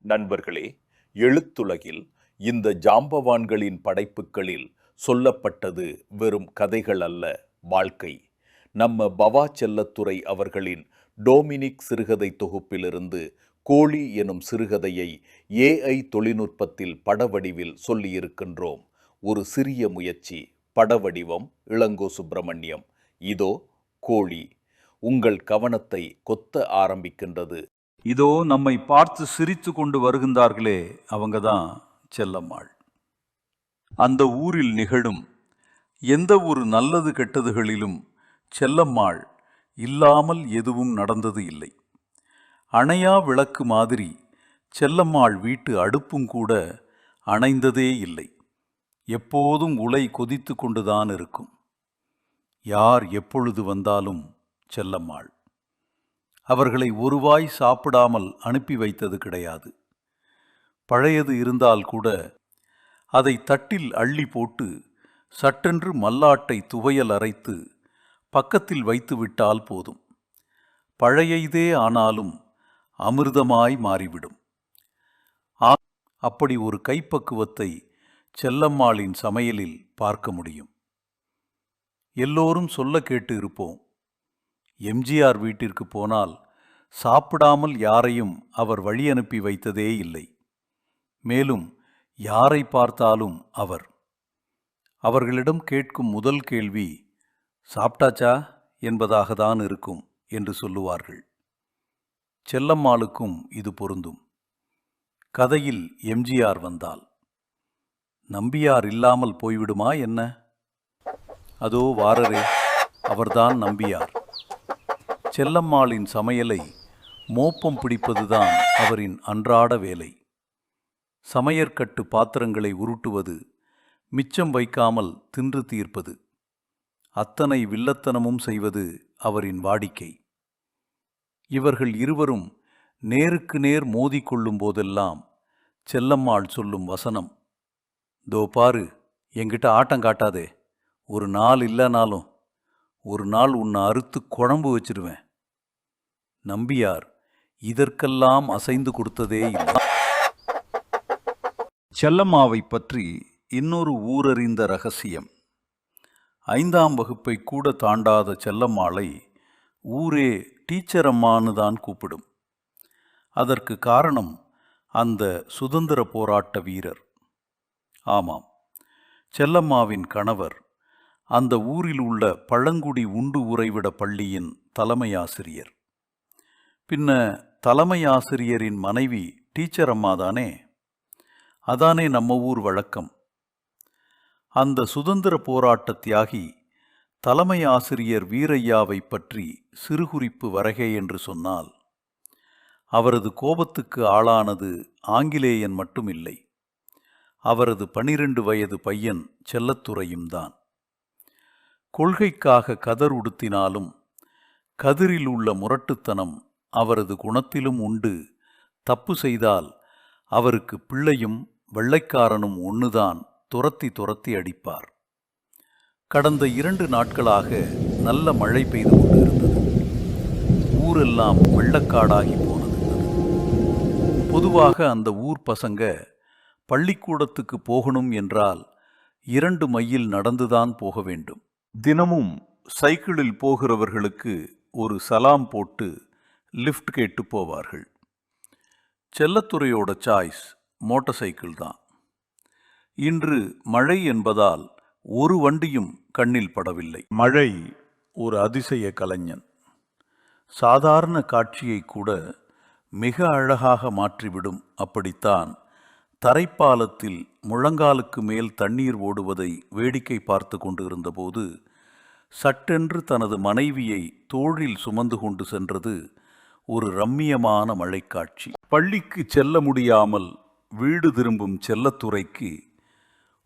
நண்பர்களே, எழுத்துலகில் இந்த ஜாம்பவான்களின் படைப்புகளில் சொல்லப்பட்டது வெறும் கதைகள் அல்ல, வாழ்க்கை. நம்ம பவா செல்லத்துரை அவர்களின் டோமினிக் சிறுகதை தொகுப்பிலிருந்து கோழி எனும் சிறுகதையை AI தொழில்நுட்பத்தில் படவடிவில் சொல்லியிருக்கின்றோம். ஒரு சிறிய முயற்சி. படவடிவம் இளங்கோ சுப்பிரமணியம். இதோ கோழி உங்கள் கவனத்தை கொத்த ஆரம்பிக்கின்றது. இதோ நம்மை பார்த்து சிரித்து கொண்டு வருகின்றார்களே, அவங்கதான் செல்லம்மாள். அந்த ஊரில் நிகழும் எந்த ஒரு நல்லது கெட்டதுகளிலும் செல்லம்மாள் இல்லாமல் எதுவும் நடந்தது இல்லை. அணையா விளக்கு மாதிரி செல்லம்மாள் வீட்டு அடுப்பும் கூட அணைந்ததே இல்லை. எப்போதும் உலை கொதித்து கொண்டுதான் இருக்கும். யார் எப்பொழுது வந்தாலும் செல்லம்மாள் அவர்களை ஒருவாய் சாப்பிடாமல் அனுப்பி வைத்தது கிடையாது. பழையது இருந்தால் கூட அதை தட்டில் அள்ளி போட்டு சட்டென்று மல்லாட்டை துவையல் அரைத்து பக்கத்தில் வைத்து விட்டால் போதும். பழைய இதே ஆனாலும் அமிர்தமாய் மாறிவிடும். அப்படி ஒரு கைப்பக்குவத்தை செல்லம்மாளின் சமையலில் பார்க்க முடியும். எல்லோரும் சொல்ல கேட்டு இருப்போம். எம்ஜிஆர் வீட்டிற்கு போனால் சாப்பிடாமல் யாரையும் அவர் வழி அனுப்பி வைத்ததே இல்லை. மேலும் யாரை பார்த்தாலும் அவர்களிடம் கேட்கும் முதல் கேள்வி சாப்பிட்டாச்சா என்பதாகத்தான் இருக்கும் என்று சொல்லுவார்கள். செல்லம்மாளுக்கும் இது பொருந்தும். கதையில் எம்ஜிஆர் வந்தால் நம்பியார் இல்லாமல் போய்விடுமா என்ன? அதோ வாரரே, அவர்தான் நம்பியார். செல்லம்மாளின் சமையலை மோப்பம் பிடிப்பதுதான் அவரின் அன்றாட வேலை. சமையற்கட்டு பாத்திரங்களை உருட்டுவது, மிச்சம் வைக்காமல் தின்று தீர்ப்பது, அத்தனை வில்லத்தனமும் செய்வது அவரின் வாடிக்கை. இவர்கள் இருவரும் நேருக்கு நேர் மோதிக்கொள்ளும் போதெல்லாம் செல்லம்மாள் சொல்லும் வசனம், தோ பாரு, என்கிட்ட ஆட்டம் காட்டாதே. ஒரு நாள் இல்லைனாலும் ஒரு நாள் உன்னை அறுத்து குழம்பு வச்சிருவேன். நம்பியார் இதற்கெல்லாம் அசைந்து கொடுத்ததே இல்லை. செல்லம்மாவை பற்றி இன்னொரு ஊரறிந்த ரகசியம். 5ஆம் வகுப்பை கூட தாண்டாத செல்லம்மாளை ஊரே டீச்சர் அம்மானு தான் கூப்பிடும். அதற்கு காரணம் அந்த சுதந்திர போராட்ட வீரர். ஆமாம், செல்லம்மாவின் கணவர் அந்த ஊரில் உள்ள பழங்குடி உண்டு உறைவிட பள்ளியின் தலைமை ஆசிரியர். பின்ன தலைமை ஆசிரியரின் மனைவி டீச்சர் அம்மா தானே. அதானே நம்ம ஊர் வழக்கம். அந்த சுதந்திர போராட்ட தியாகி தலைமை ஆசிரியர் வீரையாவை பற்றி சிறுகுறிப்பு வரகே என்று சொன்னால் அவரது கோபத்துக்கு ஆளானது ஆங்கிலேயன் மட்டும் இல்லை, அவரது 12 வயது பையன் செல்லத்துரையும் தான். கொள்கைக்காக கதர் உடுத்தினாலும் கதிரில் உள்ள முரட்டுத்தனம் அவரது குணத்திலும் உண்டு. தப்பு செய்தால் அவருக்கு பிள்ளையும் வெள்ளைக்காரனும் ஒன்றுதான் துரத்தி துரத்தி அடிப்பார். கடந்த 2 நாட்களாக நல்ல மழை பெய்து கொண்டிருந்தது. ஊரெல்லாம் வெள்ளக்காடாகி போனது. பொதுவாக அந்த ஊர் பசங்க பள்ளிக்கூடத்துக்கு போகணும் என்றால் 2 மைல் நடந்துதான் போக வேண்டும். தினமும் சைக்கிளில் போகிறவர்களுக்கு ஒரு சலாம் போட்டு லிஃப்ட் கேட்டு போவார்கள். செல்லத்துரையோட சாய்ஸ் மோட்டார் சைக்கிள் தான். இன்று மழை என்பதால் ஒரு வண்டியும் கண்ணில் படவில்லை. மழை ஒரு அதிசய கலைஞன். சாதாரண காட்சியை கூட மிக அழகாக மாற்றிவிடும். அப்படித்தான் தரைப்பாலத்தில் முழங்காலுக்கு மேல் தண்ணீர் ஓடுவதை வேடிக்கை பார்த்து கொண்டிருந்தபோது சட்டென்று தனது மனைவியை தோளில் சுமந்து கொண்டு சென்றது ஒரு ரம்மியமான மழைக்காட்சி. பள்ளிக்கு செல்ல முடியாமல் வீடு திரும்பும் செல்லத்துரைக்கு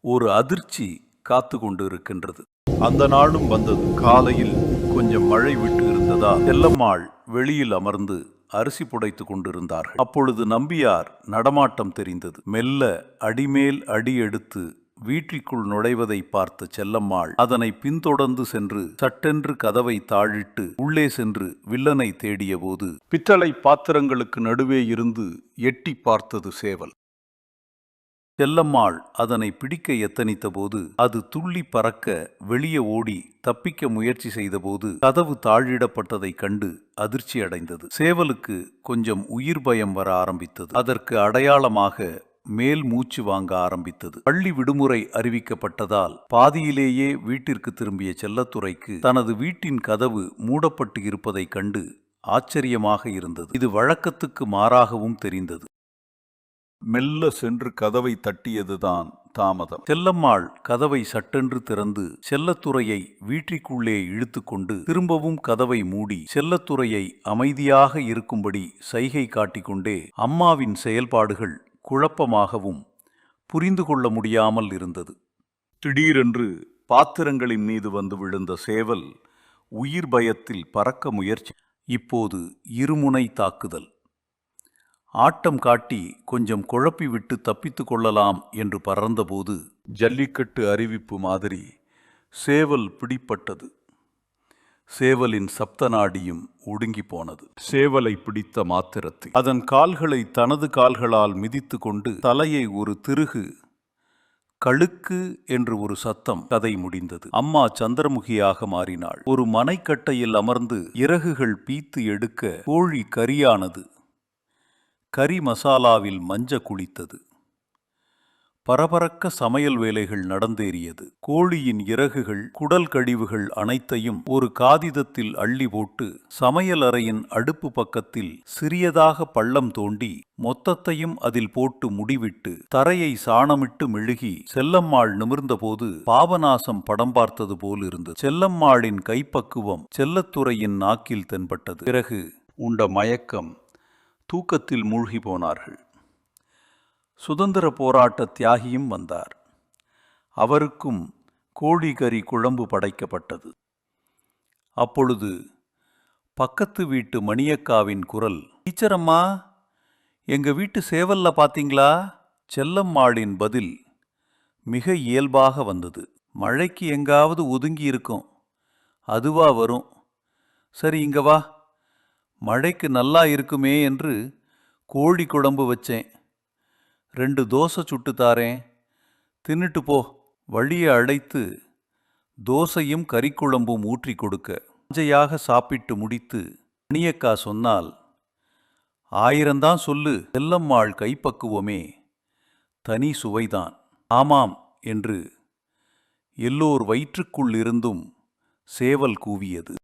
ஒரு அதிர்ச்சி காத்து கொண்டு இருக்கின்றது. அந்த நாளும் வந்தது. காலையில் கொஞ்சம் மழை விட்டு இருந்ததால் செல்லம்மாள் வெளியில் அமர்ந்து அரிசி புடைத்து கொண்டிருந்தார்கள். அப்பொழுது நம்பியார் நடமாட்டம் தெரிந்தது. மெல்ல அடிமேல் அடி எடுத்து வீட்டிற்குள் நுழைவதை பார்த்த செல்லம்மாள் அதனை பின்தொடர்ந்து சென்று சட்டென்று கதவை தாழிட்டு உள்ளே சென்று வில்லனை தேடியபோது பித்தளை பாத்திரங்களுக்கு நடுவே இருந்து எட்டி பார்த்தது சேவல். செல்லம்மாள் அதனை பிடிக்க எத்தனித்தபோது அது துள்ளி பறக்க வெளியே ஓடி தப்பிக்க முயற்சி செய்தபோது கதவு தாழிடப்பட்டதைக் கண்டு அதிர்ச்சி அடைந்தது. சேவலுக்கு கொஞ்சம் உயிர் பயம் வர ஆரம்பித்தது. அதற்கு அடையாளமாக மேல் மூச்சு வாங்க ஆரம்பித்தது. பள்ளி விடுமுறை அறிவிக்கப்பட்டதால் பாதியிலேயே வீட்டிற்கு திரும்பிய செல்லத்துரைக்கு தனது வீட்டின் கதவு மூடப்பட்டு இருப்பதைக் கண்டு ஆச்சரியமாக இருந்தது. இது வழக்கத்துக்கு மாறாகவும் தெரிந்தது. மெல்ல சென்று கதவை தட்டியதுதான் தாமதம். செல்லம்மாள் கதவை சட்டென்று திறந்து செல்லத்துரையை வீட்டிற்குள்ளே இழுத்து கொண்டு திரும்பவும் கதவை மூடி செல்லத்துரையை அமைதியாக இருக்கும்படி சைகை காட்டிக்கொண்டே அம்மாவின் செயல்பாடுகள் குழப்பமாகவும் புரிந்து கொள்ள முடியாமல் இருந்தது. திடீரென்று பாத்திரங்களின் மீது வந்து விழுந்த சேவல் உயிர் பயத்தில் பறக்க முயற்சி. இப்போது இருமுனை தாக்குதல். ஆட்டம் காட்டி கொஞ்சம் குழப்பிவிட்டு தப்பித்து கொள்ளலாம் என்று பறந்தபோது ஜல்லிக்கட்டு அறிவிப்பு மாதிரி சேவல் பிடிப்பட்டது. சேவலின் சப்த நாடியும் ஒடுங்கி போனது. சேவலை பிடித்த மாத்திரத்தில் அதன் கால்களை தனது கால்களால் மிதித்து கொண்டு தலையை ஒரு திருகு, கழுக்கு என்று ஒரு சத்தம். கதை முடிந்தது. அம்மா சந்திரமுகியாக மாறினாள். ஒரு மனைக்கட்டையில் அமர்ந்து இறகுகள் பீத்து எடுக்க கோழி கரியானது. கறி மசாலாவில் மஞ்ச குளித்தது. பரபரக்க சமையல் வேலைகள் நடந்தேறியது. கோழியின் இறகுகள், குடல் கழிவுகள் அனைத்தையும் ஒரு காகிதத்தில் அள்ளி போட்டு சமையல் அறையின் அடுப்பு பக்கத்தில் சிறியதாக பள்ளம் தோண்டி மொத்தத்தையும் அதில் போட்டு முடிவிட்டு தரையை சாணமிட்டு மெழுகி செல்லம்மாள் நிமிர்ந்தபோது பாபநாசம் படம் பார்த்தது போல் இருந்தது. செல்லம்மாளின் கைப்பக்குவம் செல்லத்துரையின் நாக்கில் தென்பட்டது. பிறகு உண்ட மயக்கம், தூக்கத்தில் மூழ்கி போனார்கள். சுதந்திர போராட்ட தியாகியும் வந்தார். அவருக்கும் கோழி கறி குழம்பு படைக்கப்பட்டது. அப்பொழுது பக்கத்து வீட்டு மணியக்காவின் குரல், டீச்சரம்மா, எங்க வீட்டு சேவல்ல பாத்தீங்களா? செல்லம்மாளின் பதில் மிக இயல்பாக வந்தது. மழைக்கு எங்காவது ஒதுங்கி இருக்கும், அதுவா வரும். சரி, இங்க வா, மழைக்கு நல்லா இருக்குமே என்று கோழி குழம்பு வச்சேன். 2 தோசை சுட்டு தாரேன், தின்னுட்டு போ. வழியை அடைத்து தோசையும் கறிக்குழம்பும் ஊற்றி கொடுக்க கொஞ்சையாக சாப்பிட்டு முடித்து மணியக்கா சொன்னால், 1000 தான் சொல்லு, செல்லம்மாள் கைப்பக்குவமே தனி சுவைதான். ஆமாம் என்று எல்லோர் வயிற்றுக்குள் இருந்தும் சேவல் கூவியது.